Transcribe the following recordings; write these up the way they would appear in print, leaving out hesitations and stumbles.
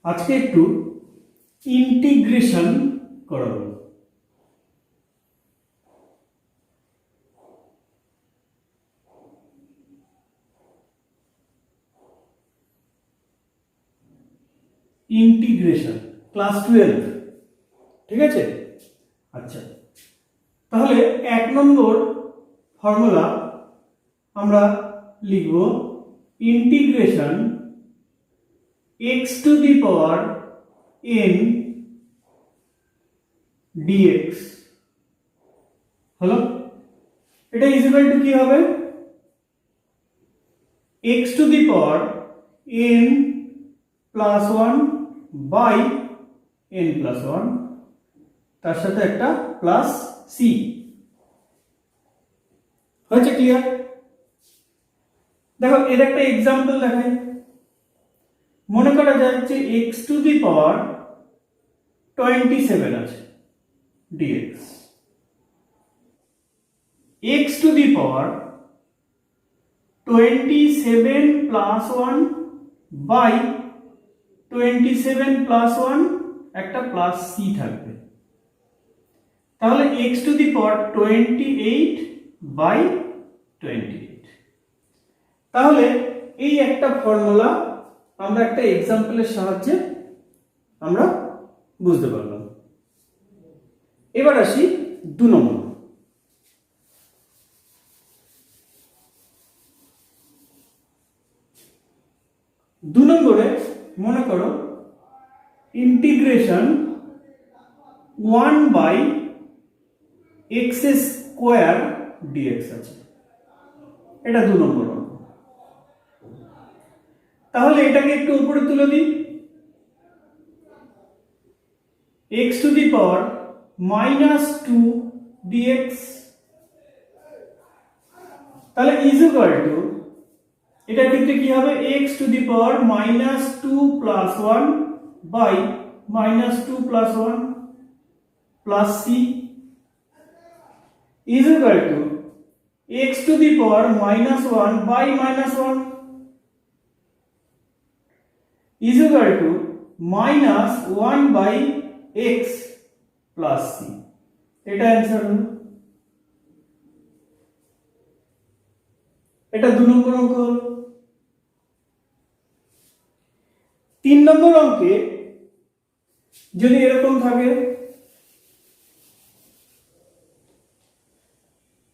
আজকে একটু ইন্টিগ্রেশন করাবো। ইন্টিগ্রেশন ক্লাস 12, ঠিক আছে। আচ্ছা, তাহলে 1 নম্বর ফর্মুলা আমরা লিখব integration x to the power n dx হলো। এটা ইজ ইকুয়াল টু কি হবে? x to the power n plus 1 by n plus 1, তার সাথে একটা প্লাস c। হয়েছে? ক্লিয়ার? দেখো এর একটা এক্সাম্পল দেখাই। মনে করা যাচ্ছে x টু দি পাওয়ার 27 আছে dx, x to the power 27 plus 1 by 27 plus 1 একটা প্লাস c থাকবে। তাহলে x to the power 28 by 28। তাহলে এই একটা ফর্মুলা আমরা একটা এক্সাম্পলের সাহায্যে আমরা বুঝতে পারলাম। এবার আসি 2 নম্বর। দু নম্বরে মনে করো integration 1 by x square dx আছে। এটা 2 নম্বর। তাহলে এটাকে একটু উপরে তুলে দিই। x to the power -2 dx, তাহলে ইজ ইকুয়াল টু এটার ক্ষেত্রে কি হবে? x to the power -2 plus 1 by -2 plus 1 plus c is equal to x to the power -1 by -1 is equal to -1 by x plus c। এটা answer হলো। এটা 2 নম্বর অঙ্ক হলো। 3 নম্বর অঙ্কে যদি এরকম থাকে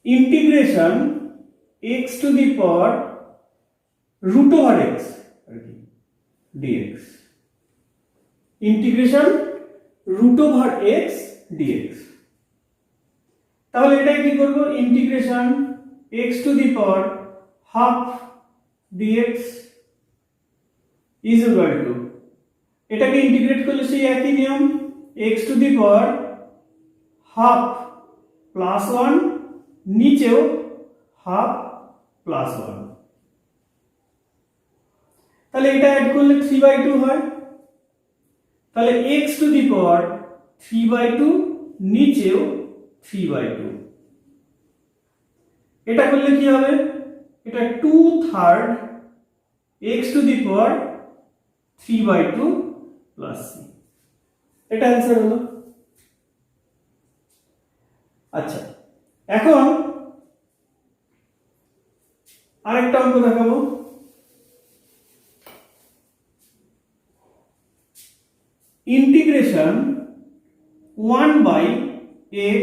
integration x to the power √x dx, integration √x dx। তাহলে এটা কি করব? Integration x to the power half dx is equal two, এটাকে ইন্টিগ্রেট করলে সেই একই নিয়ম, x to the power half plus 1, নিচেও হাফ প্লাস 1। তাহলে এটা অ্যাড করলে 3/2 হয়। তাহলে x টু দি পাওয়ার 3/2, নিচেও 3/2। এটা করলে কি হবে? এটা 2/3 x to the power 3/2 plus c। এটা आंसर হলো। আচ্ছা, এখন আরেকটা অঙ্ক দেখাবো। Integration 1 by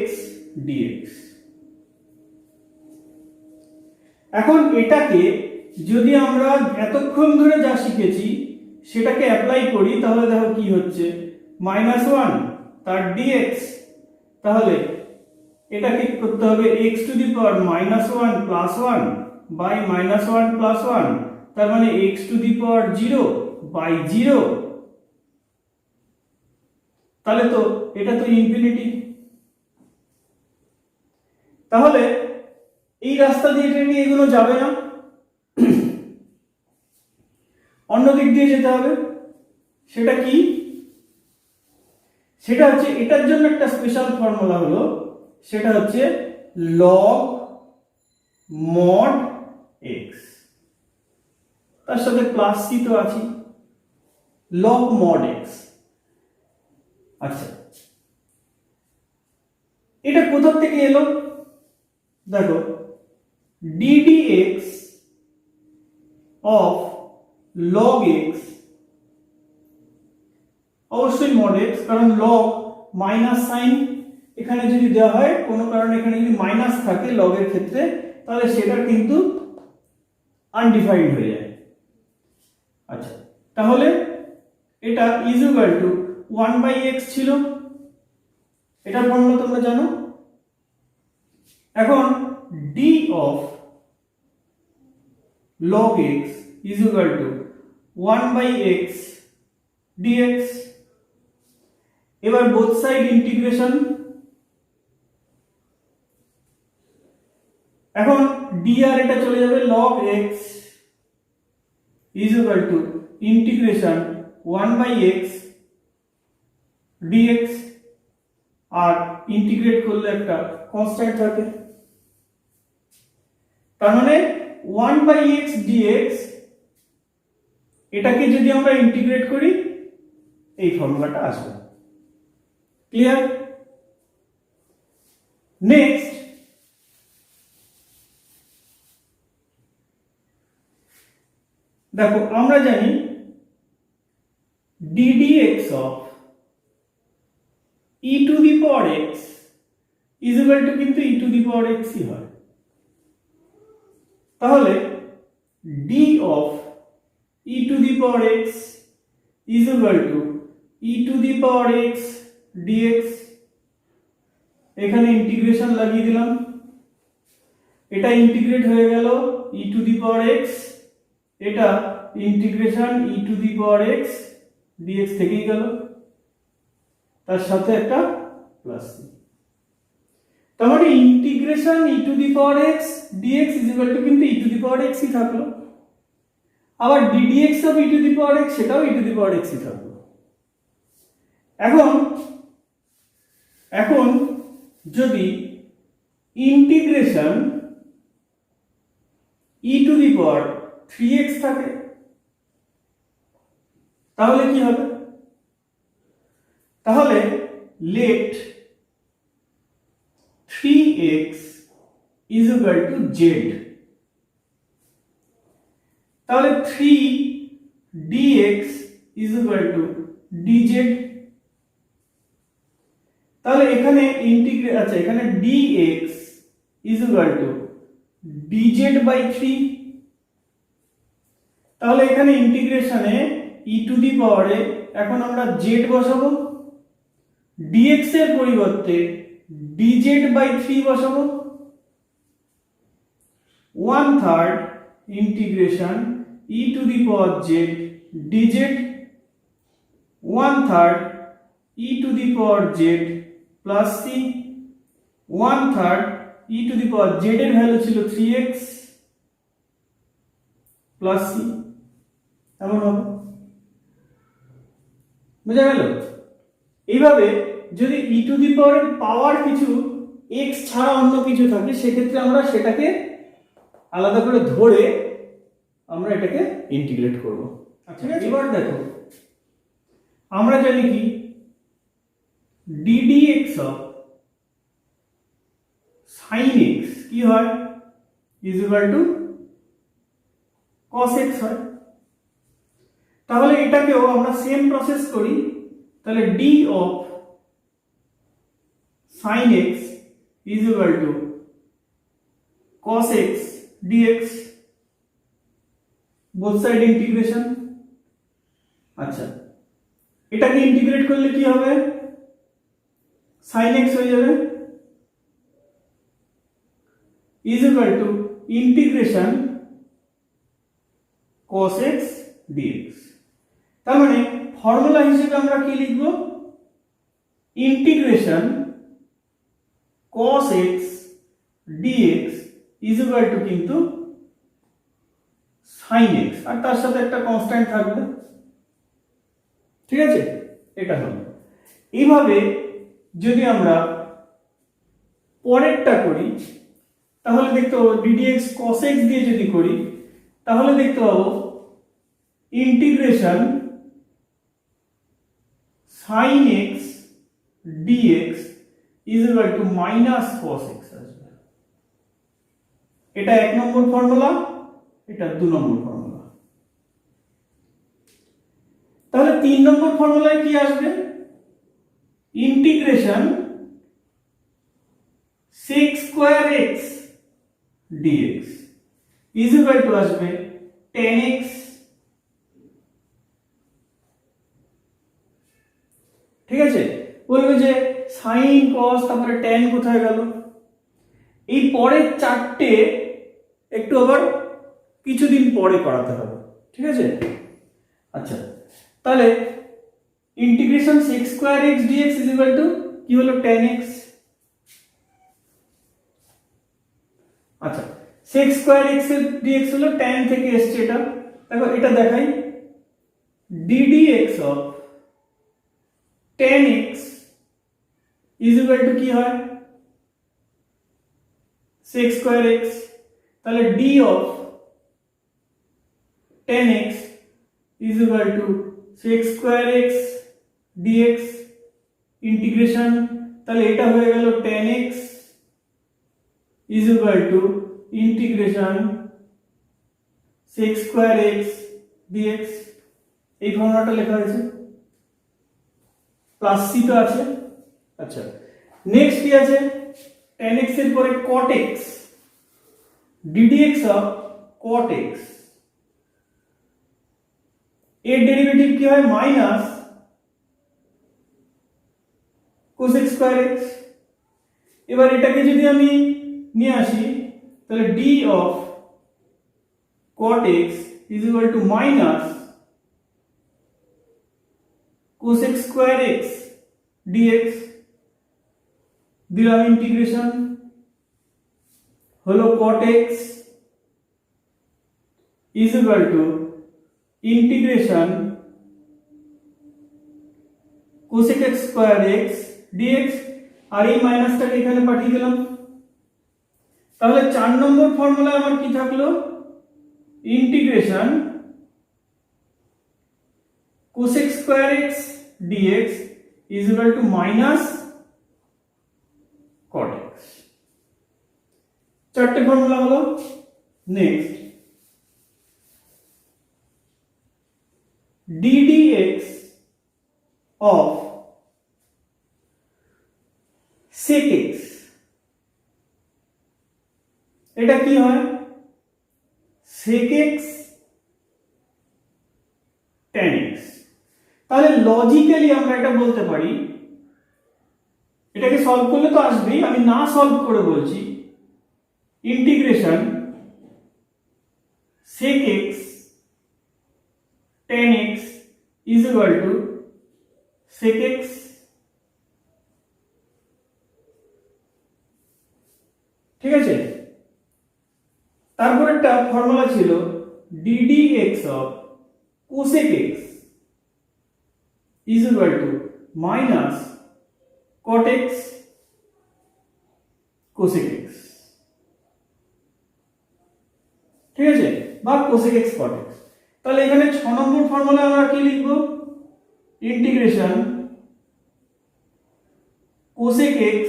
x dx। এখন এটাকে যদি আমরা এতক্ষণ ধরে যা শিখেছি সেটাকে অ্যাপ্লাই করি তাহলে দেখো কি হচ্ছে, -1 তার dx। তাহলে এটাকে করতে হবে x to the power -1 plus 1 by -1 plus 1, তার মানে x to the power 0 by 0। তাহলে তো এটা তো ইনফিনিটি। তাহলে এই রাস্তা দিয়ে এটা নিয়ে এগুলো যাবে না, অন্য দিক দিয়ে যেতে হবে। সেটা কি? সেটা হচ্ছে এটার জন্য একটা স্পেশাল ফর্মুলা হলো, সেটা হচ্ছে log mod x, তার সাথে প্লাস c তো আছে। log mod x। আচ্ছা, এটা কোথা থেকে এলো? দেখো, ddx of log x, অবশ্যই mod x, কারণ log মাইনাস সাইন এখানে যদি দেওয়া হয়, কোনো কারণে এখানে যদি মাইনাস থাকে log এর ক্ষেত্রে, তাহলে সেটা কিন্তু আনডিফাইন্ড হয়ে যায়। আচ্ছা, তাহলে এটা ইজ ইকুয়াল টু 1/x ছিল, এটার ফর্মুলা তোমরা জানো। এখন d of log x is equal to 1/x dx। এবার বোথ সাইড ইন্টিগ্রেশন। এখন dr এটা চলে যাবে log x is equal to integration 1/x dx, আর ইন্টিগ্রেট করলে একটা কনস্ট্যান্ট থাকে, তার মানে 1/x dx এটাকে যদি আমরা ইন্টিগ্রেট করি এই ফর্মুলাটা আসবে। ক্লিয়ার? নেক্সট, দেখো আমরা জানি ddx of e to the power x is equal to কিন্তু e to the power x ই হয়। তাহলে d of e to the power x is equal to e to the power x dx। এখানে integration লাগিয়ে দিলাম, এটা integrate হয়ে গেল e to the power x, এটা integration e to the power x dx থেকেই গেল, তার সাথে একটা প্লাস। তার মানে integration e to the power x dx is equal to কিন্তু e to the power x ই থাকলো, আবার ddx of e to the power x সেটাও e to the power x ই থাকলো। এখন যদি integration e to the power 3x থাকে তাহলে কি হবে? তাহলে let 3x is equal to z, তাহলে 3 dx is equal to dz। তাহলে এখানে আচ্ছা, এখানে dx is equal to dz/3। তাহলে এখানে ইন্টিগ্রেশনে e টু দি পাওয়ারে এখন আমরা z বসাবো, dx এর পরিবর্তে dz/3 বসাবো, 1/3 integration e two the power z dz, 1/3 e two the power z plus c, 1/3 e two the power z এর ভ্যালু ছিল 3x প্লাস c, এমন হবে। বুঝা গেল? এইভাবে যদি e টু দি পাওয়ার কিছু x ছাড়া অন্য কিছু থাকে সেক্ষেত্রে আমরা সেটাকে আলাদা করে ধরে আমরা এটাকে ইন্টিগ্রেট করব। আচ্ছা, এবার দেখো আমরা জানি কি ddx of sin x কি হয় is equal to cos x হয়। তাহলে এটাকেও আমরা সেম প্রসেস করি, তাহলে d of sin x is equal to cos x dx, both side integration। আচ্ছা, এটাকে ইন্টিগ্রেট করলে কি হবে? sin x হয়ে যাবে is equal to integration cos x dx। তার মানে ফর্মুলা হিসেবে আমরা কি লিখব? Integration cos x dx is equal to কিন্তু sin x, আর তার সাথে একটা কনস্ট্যান্ট থাকবে। ঠিক আছে, এটা হলো। এইভাবে যদি আমরা পরেরটা করি তাহলে দেখতে পাবো ddx cos x দিয়ে যদি করি তাহলে দেখতে পাবো integration sin x dx is equal to minus cos x আসবে। এটা 1 নম্বর ফর্মুলা, এটা 2 নম্বর ফর্মুলা। তাহলে 3 নম্বর ফর্মুলায় কি আসবে? Integration sec square x dx is equal to আসবে tan x। ঠিক আছে, বলবে যে sin cos তারপরে tan কোথায় গেল? এই পরের চারটে একটু আবার কিছুদিন পরে করাতে হবে। ঠিক আছে, আচ্ছা তাহলে integration sec square x dx is equal to কি হলো? tan x। আচ্ছা sec স্কয়ার x dx হলো tan থেকে এসছে এটা। দেখো এটা দেখাই, ddx of tan x is equal to কি হয়? sec square x। তাহলে d of tan x is equal to sec square x dx integration, তাহলে এটা হয়ে গেল tan x is equal to integration sec square x dx। এই ফর্মুলাটা লেখা হয়েছে, প্লাস সি তো আছে। আচ্ছা নেক্সট কি আছে? tan x এর পরে cot x ddx of cot x, এর ডেরিভেটিভ কি হয়? Minus cos x square x। এবার এটাকে যদি আমি নিয়ে আসি তাহলে d of cot x is equal to minus cos x square x dx, দিলাম ইন্টিগ্রেশন, হলো cot x is equal to integration cosec x square x dx, আর এই মাইনাসটাকে এখানে পাঠিয়ে দিলাম। তাহলে 4 নম্বর ফর্মুলা আমার কি থাকলো? Integration cosec square x dx is equal to minus cot x। চারটে ফর্মুলা হলো। Next ddx of sec x, এটা কি হয়? sec x tan x। তাহলে লজিক্যালি আমরা এটা বলতে পারি, এটাকে সলভ করলে তো আসবেই, আমি না সলভ করে বলছি, integration sec x tan x is equal to sec x ঠিক আছে। তারপর একটা ফর্মুলা ছিল ddx of cosec x is equal to minus cot x cosec x। ঠিক আছে, বা cosec x cot x। তাহলে এখানে 6 নম্বর ফর্মুলা আমরা কি লিখব? Integration cosec x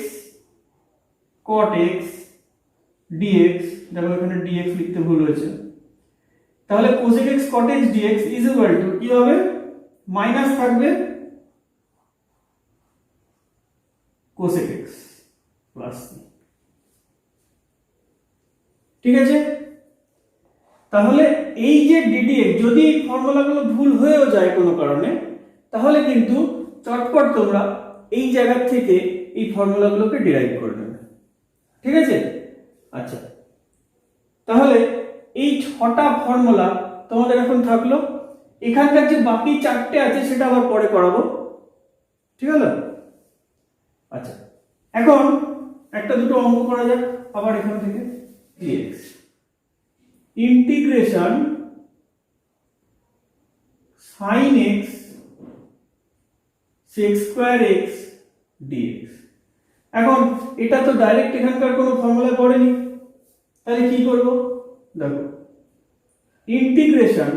cot x dx, দেখো এখানে dx লিখতে ভুল হয়েছে। তাহলে cosec x cot x dx is equal to কি হবে? মাইনাস থাকবে cosec x প্লাস। ঠিক আছে, তাহলে এই যে ddx, যদি এই ফর্মুলাগুলো ভুল হয়েও যায় কোনো কারণে, তাহলে কিন্তু চটপট তোমরা এই জায়গা থেকে এই ফর্মুলাগুলোকে ডিরাইভ করে নেবে। ঠিক আছে, আচ্ছা তাহলে এই 6টা ফর্মুলা তোমাদের এখন থাকলো। এখানকার যে বাকি 4টে আছে সেটা আবার পরে করাবো। ঠিক আছে, আচ্ছা এখন একটা দুটো অঙ্ক করা যাক আবার এখান থেকে। dx integration sin x sec square x dx। এখন এটা তো ডাইরেক্ট এখানকার কোনো ফর্মুলা পড়েনি, তাহলে কি করব? দেখো ইন্টিগ্রেশন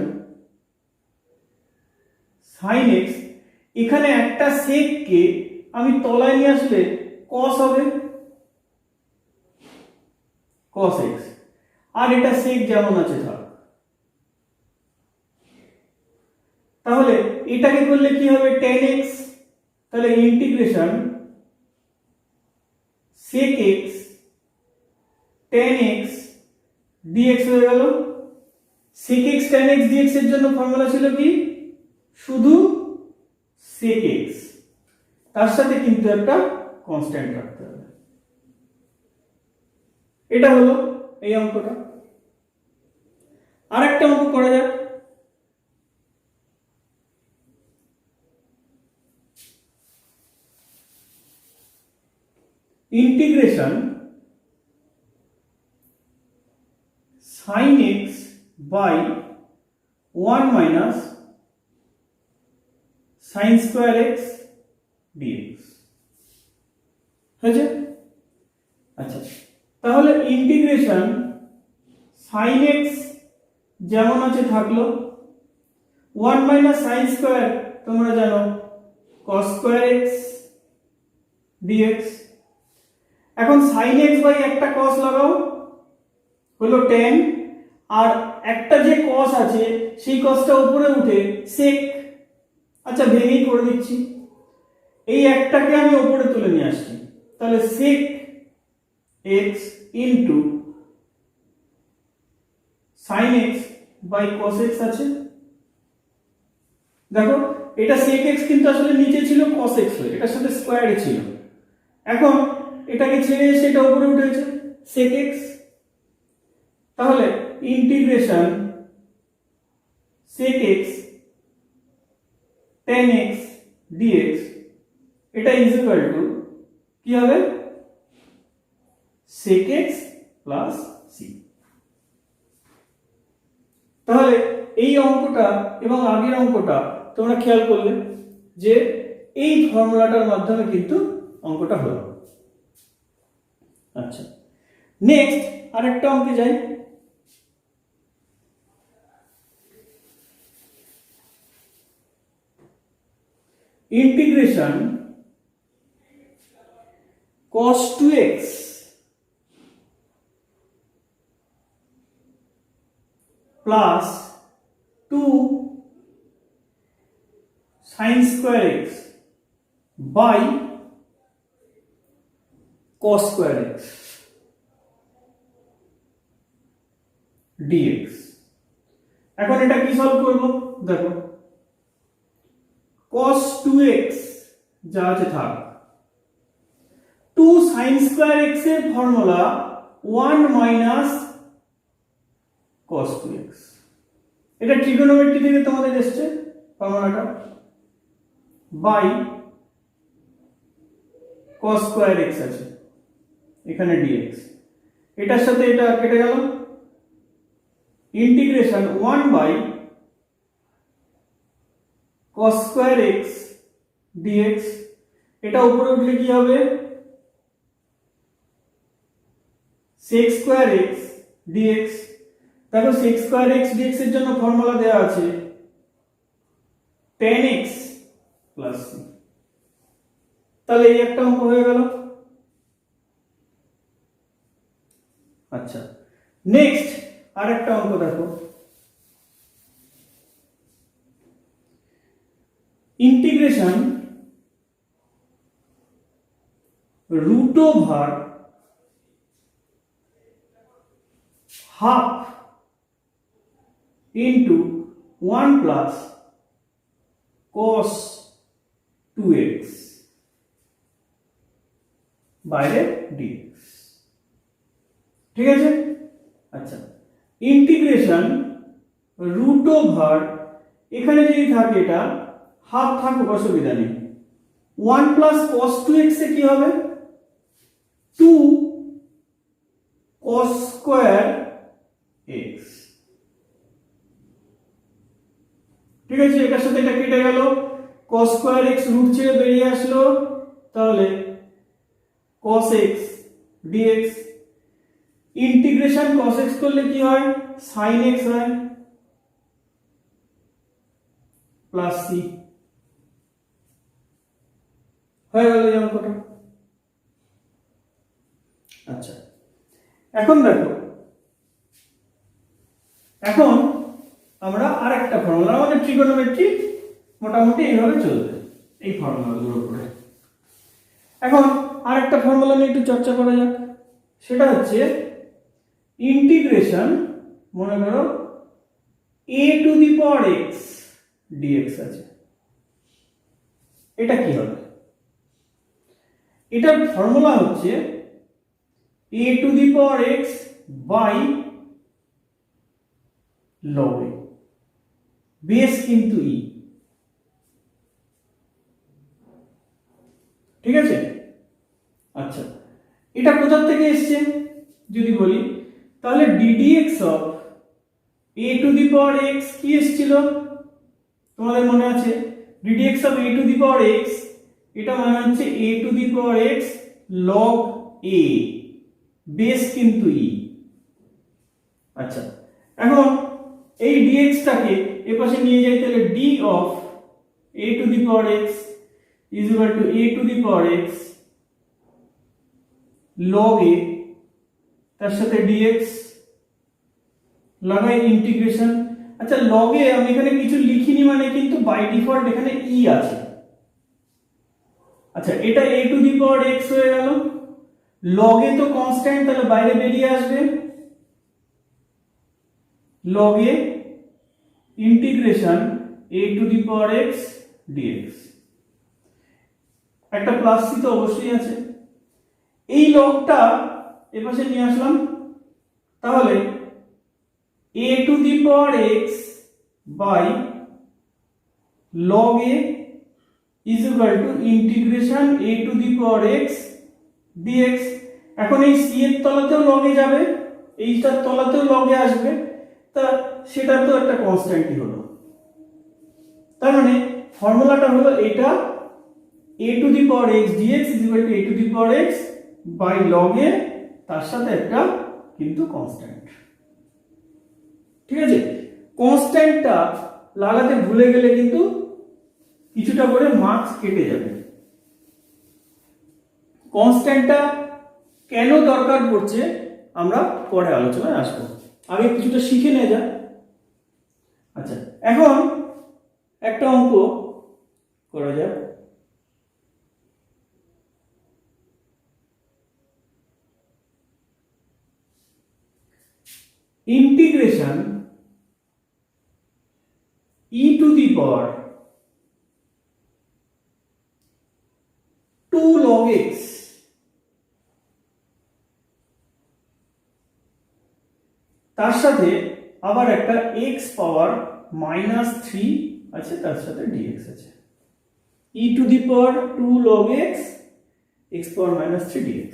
sin x, এখানে একটা সেককে আমি তলায় নিয়ে আসলে cos হবে, cos x, আর এটা সেক যেমন আছে থাক। তাহলে এটাকে করলে কি হবে, tan x, তাহলে integration sec x tan x dx হয়ে গেল। sec x tan x dx এর জন্য ফর্মুলা ছিল কি, শুধু sec x, তার সাথে কিন্তু একটা কনস্ট্যান্ট রাখতে হবে। এটা হলো এই অঙ্কটা। আরেকটা অঙ্ক করা যাক। Integration sin x by 1 minus sin square x dx হয়েছে। আচ্ছা, তাহলে ইন্টিগ্রেশন sin x যেমন আছে থাকলো, 1 minus sin square তোমরা জানো cos square x dx। এখন sin x বাই একটা cos লাগাও, হলো tan, আর একটা যে cos আছে সেই cosটা উপরে উঠে sec। আচ্ছা, ভেঙেই করে দিচ্ছি, এই একটাকে আমি উপরে তুলে নিয়ে আসছি, তাহলে sec x into sin x by cos x আছে। দেখো এটা sec x কিন্তু আসলে নিচে ছিল cos x হয়ে, এটার সাথে স্কয়ারে ছিল, এখন এটাকে ছেড়ে এসে এটা উপরে উঠেছে sec x। তাহলে integration sec x tan x dx এটা ইজ ইকুয়াল টু কি হবে, sec x প্লাস c। তাহলে এই অঙ্কটা এবং আগের অঙ্কটা তোমরা খেয়াল করলে যে এই ফর্মুলাটার মাধ্যমে কিন্তু অঙ্কটা হলো। আচ্ছা, নেক্সট আরেকটা অঙ্কে যাই। Integration cos 2x plus 2 sin square x by cos square x dx। এখন এটা কি সলভ করব, দেখো cos 2x যা আছে থাক, 2 sin square x এর ফর্মুলা 1 minus cos 2x, এটা ট্রিগোনোমেট্রি থেকে তোমাদের এসেছে ফর্মুলাটা, বাই cos square x আছে এখানে dx, এটার সাথে এটা কেটে গেল, integration 1 by cos square x dx, এটা উপরে উঠলে কি হবে, sec square x dx। দেখো sec square x dx এর জন্য ফর্মুলা দেয়া আছে tan x প্লাস c। তাহলে এই একটা অঙ্ক হয়ে গেল। আচ্ছা, নেক্সট আরেকটা অঙ্ক দেখো। Integration root over half into 1 plus cos 2x বাইরে dx, ঠিক আছে। আচ্ছা, ইন্টিগ্রেশন root over, এখানে যদি থাকে এটা হাফ থাকুক অসুবিধা নেই, 1 plus cos 2x এ কি হবে, 2 cos square x, ঠিক আছে। এটার সাথে এটা কেটে গেল, cos square x রুট ছেড়ে বেরিয়ে আসলো, তাহলে cos x dx। Integration cos x করলে কি হয়, sin x হয় প্লাস c। হয়ে গেল এই অঙ্কটা। আচ্ছা, এখন দেখো, এখন আমরা আরেকটা ফর্মুলা, আমাদের ট্রিগোনোমেট্রি মোটামুটি এইভাবে চলবে এই ফর্মুলাগুলোর উপরে। এখন আরেকটা ফর্মুলা নিয়ে একটু চর্চা করা যাক, সেটা হচ্ছে ইন্টিগ্রেশন, মনে করো a to the power x dx আছে, এটা কি হবে? এটার ফর্মুলা হচ্ছে a to the power x by log a, base কিন্তু e, ঠিক আছে? আচ্ছা, এটা কোথা থেকে এসছে যদি বলি, তাহলে ddx of a to the power x কি এসেছিল তোমাদের মনে আছে? ddx of a to the power x, এটা মানে হচ্ছে a to the power x log a, base কিন্তু e। আচ্ছা, এখন এই dx টাকে এপাশে নিয়ে যাই, তাহলে d of a to the power x is equal to a to the power x log a, তার সাথে dx লাগাই ইন্টিগ্রেশন। আচ্ছা, log a আমি এখানে কিছু লিখিনি, মানে কিন্তু বাই ডিফল্ট এখানে e আছে। আচ্ছা, এটা a to the power x হয়ে গেল, log a তো কনস্ট্যান্ট, তাহলে বাইরে বেরিয়ে আসবে log a integration a to the power x dx, একটা প্লাস সি তো অবশ্যই আছে। এই লগটা এপাশে নিয়ে আসলাম, তাহলে a to the power x by log a is equal to integration a to the power x dx। এখন এই c এর তলাতেও log a যাবে, এইটার তলাতেও log a আসবে, তা সেটা তো একটা কনস্ট্যান্টই হলো। তার মানে ফর্মুলাটা হলো এটা a to the power x dx is equal to a to the power x by log a, তার সাথে একটা কিন্তু কনস্ট্যান্ট, ঠিক আছে? কনস্ট্যান্টটা লাগাতে ভুলে গেলে কিন্তু কিছুটা করে মার্কস কেটে যাবে। কনস্ট্যান্টটা কেন দরকার পড়ছে আমরা পরে আলোচনায় আসবো, আগে কিছুটা শিখে নেওয়া যাক। আচ্ছা, এখন একটা অঙ্ক করা যাক। Integration e two the power 2 log x তার সাথে আবার একটা x পাওয়ার -3 আছে, তার সাথে dx আছে, e two the power 2 log x x power -3 dx।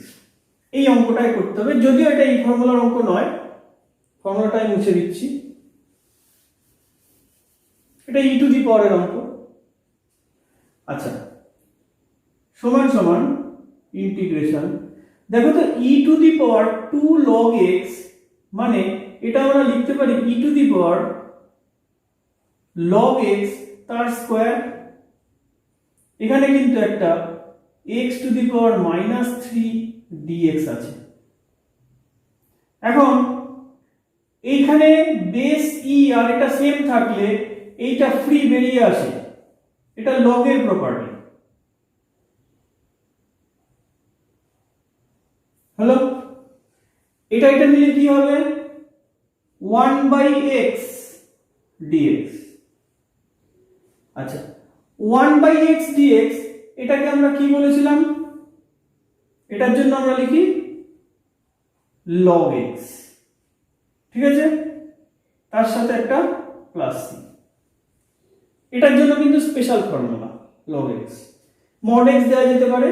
এই অঙ্কটাই করতে হবে, যদিও এটা এই ফর্মুলার অঙ্ক নয়, ফর্মুলাটাই মুছে দিচ্ছি, এটা e টু দি পাওয়ারের অঙ্ক। আচ্ছা, সমান সমান ইন্টিগ্রেশন, দেখো তো e two the power 2 log x, মানে এটা আমরা লিখতে পারি e two the power log x তার স্কয়ার, এখানে কিন্তু একটা x to the power -3 dx আছে। এখন এইখানে বেস e আর এটা সেম থাকলে এইটা ফ্রি বেরিয়ে আসে, এটা log এর প্রপার্টি। হ্যালো, এটা নিলে কি হবে? 1/x dx। আচ্ছা, 1/x dx এটাকে আমরা কি বলেছিলাম? এটার জন্য আমরা লিখি log x, ঠিক আছে, তার সাথে একটা প্লাস সি। এটার জন্য কিন্তু special formula log x, mod x দেওয়া যেতে পারে,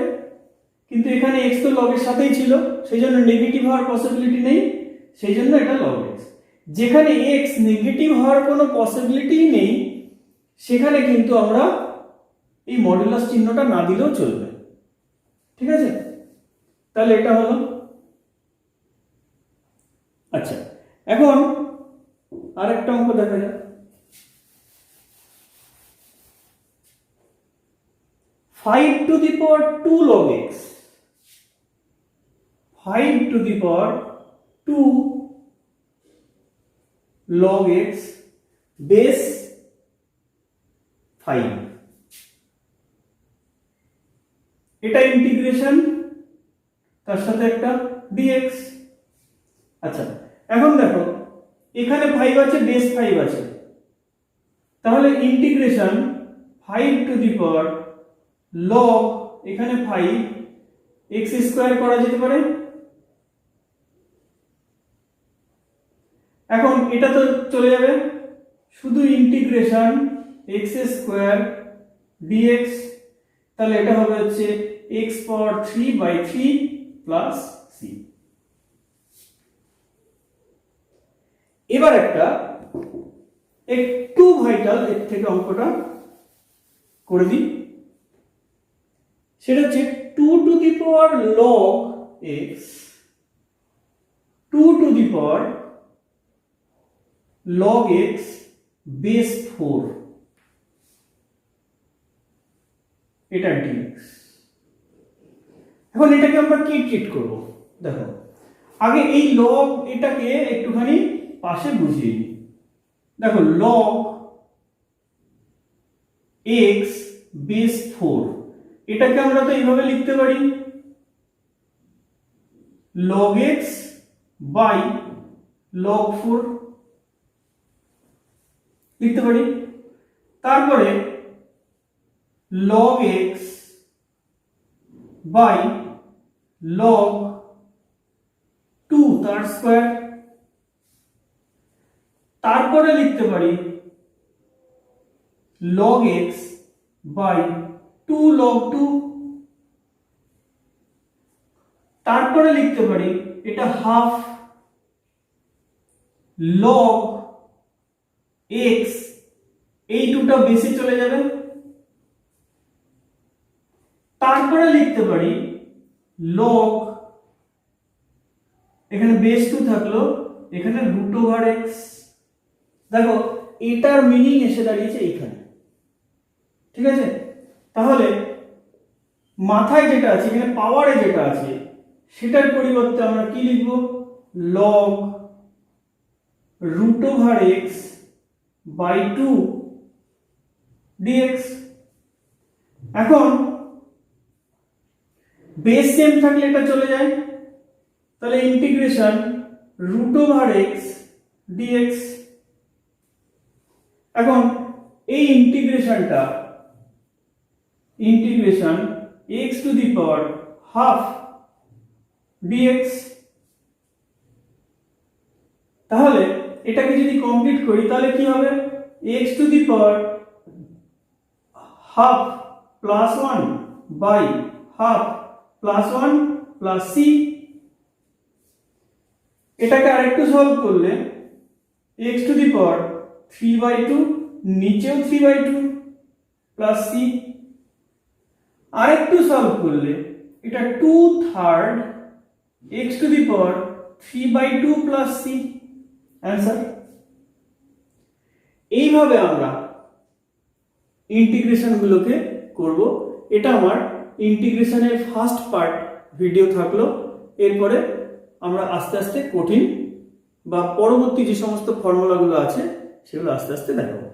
কিন্তু এখানে x তো log এর সাথেই ছিল, সেই জন্য নেগেটিভ হওয়ার পসিবিলিটি নেই, সেই জন্য এটা log x। যেখানে x নেগেটিভ হওয়ার কোনো পসিবিলিটি নেই, সেখানে কিন্তু আমরা এই মডুলাস চিহ্নটা না দিলেও চলবে, ঠিক আছে? তাহলে এটা হলো। আচ্ছা, এখন আরেকটা অঙ্ক দেখা যাক। 5 to the power 2 log x, 5 to the power 2 log x base 5, এটা ইন্টিগ্রেশন, তার সাথে একটা dx। আচ্ছা, এখন দেখো এখানে 5 আছে, বেস 5 আছে, তাহলে integration 5 two the power log এখানে 5 x স্কয়ার করা যেতে পারে। এখন এটা তো চলে যাবে, শুধু ইন্টিগ্রেশন x স্কয়ার dx, তাহলে এটা হবে হচ্ছে x পাওয়ার 3/3 প্লাস c। এবার একটা একটু ভাইটাল এর থেকে অঙ্কটা করে দিই, সেটা হচ্ছে 2 two the power log x, 2 two the power log x base 4, এটা dx। এখন এটাকে আমরা কি ট্রিট করব? দেখো আগে এই log এটাকে একটুখানি পাশে বুঝিয়ে নিই। দেখো log x বেস 4, এটাকে আমরা তো এইভাবে লিখতে পারি log x বাই log 4 লিখতে পারি। তারপরে log x বাই log 2 তার স্কয়ার, তারপরে লিখতে পারি log x বাই 2 log 2, তারপরে লিখতে পারি এটা হাফ log x, এই দুটো বেশি চলে যাবে, তারপরে লিখতে পারি log, এখানে বেস 2 থাকলো, এখানে √x। দেখো এটার মিনিং এসে দাঁড়িয়েছে এইখানে, ঠিক আছে? তাহলে মাথায় যেটা আছে, এখানে পাওয়ারে যেটা আছে, সেটার পরিবর্তে আমরা কি লিখব? log √x by 2 dx। এখন বেস সেম থাকলে এটা চলে যায়, তাহলে ইন্টিগ্রেশন √x dx। এখন এই ইন্টিগ্রেশনটা integration x to the power half dx। তাহলে এটাকে যদি কমপ্লিট করি তাহলে কি হবে? x to the power half plus 1 by half plus 1 plus c। এটাকে আরেকটু সলভ করলে x টু দি পাওয়ার 3/2, নিচেও 3/2 প্লাস c। আরেকটু সলভ করলে এটা 2/3 x to the power 3/2 plus c, answer. এইভাবে আমরা ইন্টিগ্রেশন গুলোকে করব। এটা আমার ইন্টিগ্রেশনের ফার্স্ট পার্ট ভিডিও থাকলো। এরপরে আমরা আস্তে আস্তে কঠিন বা পরবর্তী যে সমস্ত ফর্মুলাগুলো আছে সেগুলো আস্তে আস্তে দেখাবো।